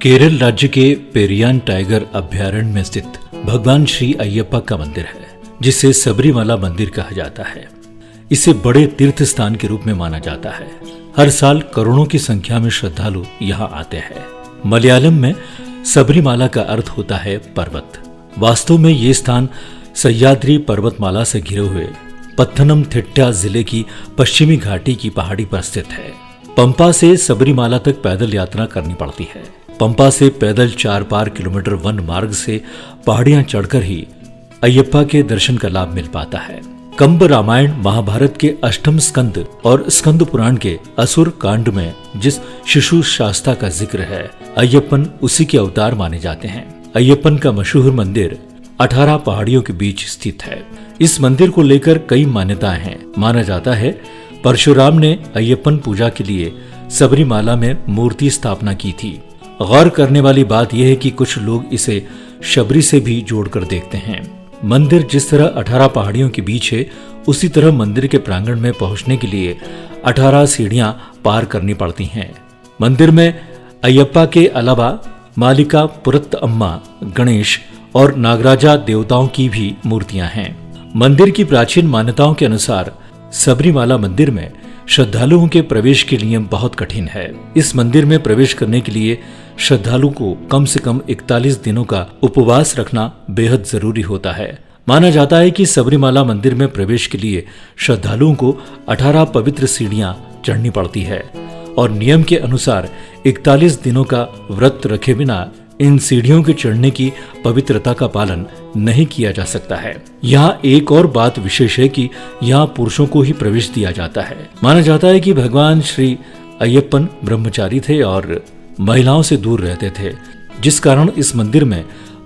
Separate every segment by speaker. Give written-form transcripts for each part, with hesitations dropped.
Speaker 1: केरल राज्य के पेरियान टाइगर अभयारण्य में स्थित भगवान श्री अयप्पा का मंदिर है, जिसे सबरीमाला मंदिर कहा जाता है। इसे बड़े तीर्थ स्थान के रूप में माना जाता है। हर साल करोड़ों की संख्या में श्रद्धालु यहाँ आते हैं। मलयालम में सबरीमाला का अर्थ होता है पर्वत। वास्तव में ये स्थान सह्याद्री पर्वतमाला से घिरे हुए पत्थनमथिट्टा जिले की पश्चिमी घाटी की पहाड़ी पर स्थित है। पंपा से सबरीमाला तक पैदल यात्रा करनी पड़ती है। पंपा से पैदल 4 किलोमीटर वन मार्ग से पहाड़ियां चढ़कर ही अयप्पा के दर्शन का लाभ मिल पाता है। कंब रामायण महाभारत के अष्टम स्कंद और स्कंद पुराण के असुर कांड में जिस शिशु शास्ता का जिक्र है, अयप्पन उसी के अवतार माने जाते हैं। अयप्पन का मशहूर मंदिर 18 पहाड़ियों के बीच स्थित है। इस मंदिर को लेकर कई मान्यताएं हैं। माना जाता है परशुराम ने अयप्पन पूजा के लिए सबरीमाला में मूर्ति स्थापना की थी। गौर करने वाली बात यह है कि कुछ लोग इसे शबरी से भी जोड़कर देखते हैं। मंदिर जिस तरह 18 पहाड़ियों के बीच है, उसी तरह मंदिर के प्रांगण में पहुंचने के लिए 18 सीढ़ियां पार करनी पड़ती हैं। मंदिर में अयप्पा के अलावा मालिका पुरत्त अम्मा, गणेश और नागराजा देवताओं की भी मूर्तियां हैं। मंदिर की प्राचीन मान्यताओं के अनुसार सबरीमाला मंदिर में श्रद्धालुओं के प्रवेश के नियम बहुत कठिन है। इस मंदिर में प्रवेश करने के लिए श्रद्धालु को कम से कम 41 दिनों का उपवास रखना बेहद जरूरी होता है। माना जाता है कि सबरीमाला मंदिर में प्रवेश के लिए श्रद्धालुओं को 18 पवित्र सीढ़ियां चढ़नी पड़ती है और नियम के अनुसार 41 दिनों का व्रत रखे बिना इन सीढ़ियों के चढ़ने की पवित्रता का पालन नहीं किया जा सकता है। यहाँ एक और बात विशेष है कि यहाँ पुरुषों को ही प्रवेश दिया जाता है। माना जाता है कि भगवान श्री अयप्पन ब्रह्मचारी थे और महिलाओं से दूर रहते थे, जिस कारण इस मंदिर में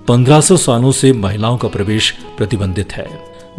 Speaker 1: 1500 सालों से महिलाओं का प्रवेश प्रतिबंधित है।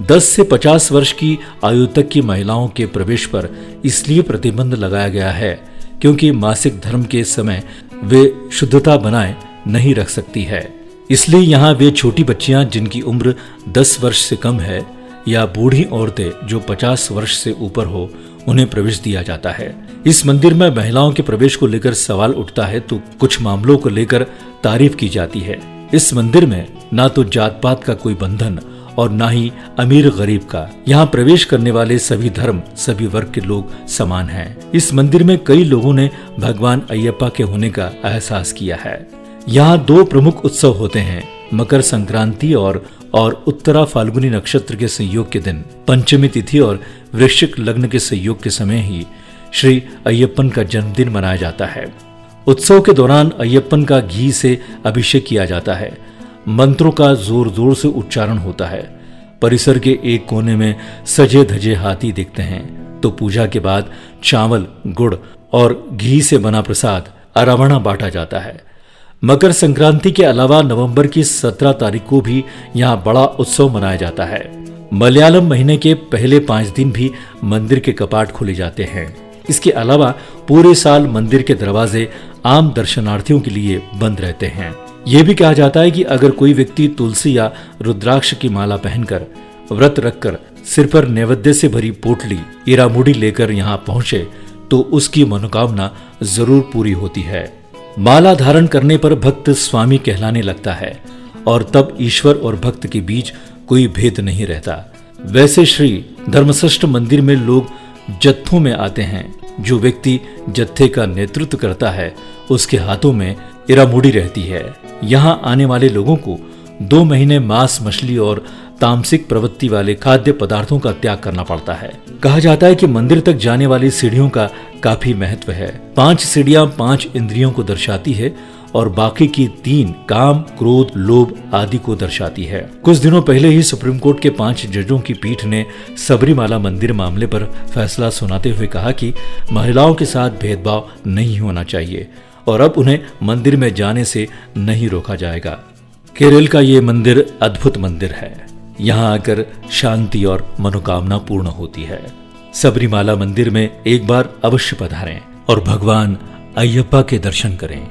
Speaker 1: 10 से 50 वर्ष की आयु तक की महिलाओं के प्रवेश पर इसलिए प्रतिबंध लगाया गया है क्योंकि मासिक धर्म के समय वे शुद्धता बनाए नहीं रख सकती है। इसलिए यहाँ वे छोटी बच्चियां जिनकी उम्र 10 वर्ष से कम है या बूढ़ी औरतें जो 50 वर्ष से ऊपर हो, उन्हें प्रवेश दिया जाता है। इस मंदिर में महिलाओं के प्रवेश को लेकर सवाल उठता है तो कुछ मामलों को लेकर तारीफ की जाती है। इस मंदिर में ना तो जात पात का कोई बंधन और ना ही अमीर गरीब का। यहाँ प्रवेश करने वाले सभी धर्म, सभी वर्ग के लोग समान हैं। इस मंदिर में कई लोगों ने भगवान अयप्पा के होने का एहसास किया है। यहाँ 2 प्रमुख उत्सव होते हैं, मकर संक्रांति और उत्तरा फाल्गुनी नक्षत्र के संयोग के दिन, पंचमी तिथि और वृश्चिक लग्न के संयोग के समय ही श्री अयप्पन का जन्मदिन मनाया जाता है। उत्सव के दौरान अयप्पन का घी से अभिषेक किया जाता है। मंत्रों का जोर जोर से उच्चारण होता है। परिसर के एक कोने में सजे धजे हाथी दिखते हैं। तो पूजा के बाद चावल, गुड़ और घी से बना प्रसाद अरावणा बांटा जाता है। मकर संक्रांति के अलावा नवंबर की 17 तारीख को भी यहाँ बड़ा उत्सव मनाया जाता है। मलयालम महीने के पहले 5 दिन भी मंदिर के कपाट खोले जाते हैं। इसके अलावा पूरे साल मंदिर के दरवाजे आम दर्शनार्थियों के लिए बंद रहते हैं। यह भी कहा जाता है कि अगर कोई व्यक्ति तुलसी या रुद्राक्ष की माला पहनकर व्रत रखकर सिर पर नैवेद्य से भरी पोटली इरामुडी लेकर यहाँ पहुंचे तो उसकी मनोकामना जरूर पूरी होती है। माला धारण करने पर भक्त स्वामी कहलाने लगता है और तब ईश्वर और भक्त के बीच कोई भेद नहीं रहता। वैसे श्री धर्मश्रेष्ठ मंदिर में लोग जत्थों में आते हैं। जो व्यक्ति जत्थे का नेतृत्व करता है उसके हाथों में इरामुडी रहती है। यहाँ आने वाले लोगों को 2 महीने मांस, मछली और तामसिक प्रवृत्ति वाले खाद्य पदार्थों का त्याग करना पड़ता है। कहा जाता है कि मंदिर तक जाने वाली सीढ़ियों का काफी महत्व है। 5 सीढ़ियां 5 इंद्रियों को दर्शाती है और बाकी की 3 काम, क्रोध, लोभ आदि को दर्शाती है। कुछ दिनों पहले ही सुप्रीम कोर्ट के 5 जजों की पीठ ने सबरीमाला मंदिर मामले पर फैसला सुनाते हुए कहा कि महिलाओं के साथ भेदभाव नहीं होना चाहिए और अब उन्हें मंदिर में जाने से नहीं रोका जाएगा। केरल का ये मंदिर अद्भुत मंदिर है। यहाँ आकर शांति और मनोकामना पूर्ण होती है। सबरीमाला मंदिर में एक बार अवश्य पधारें और भगवान अयप्पा के दर्शन करें।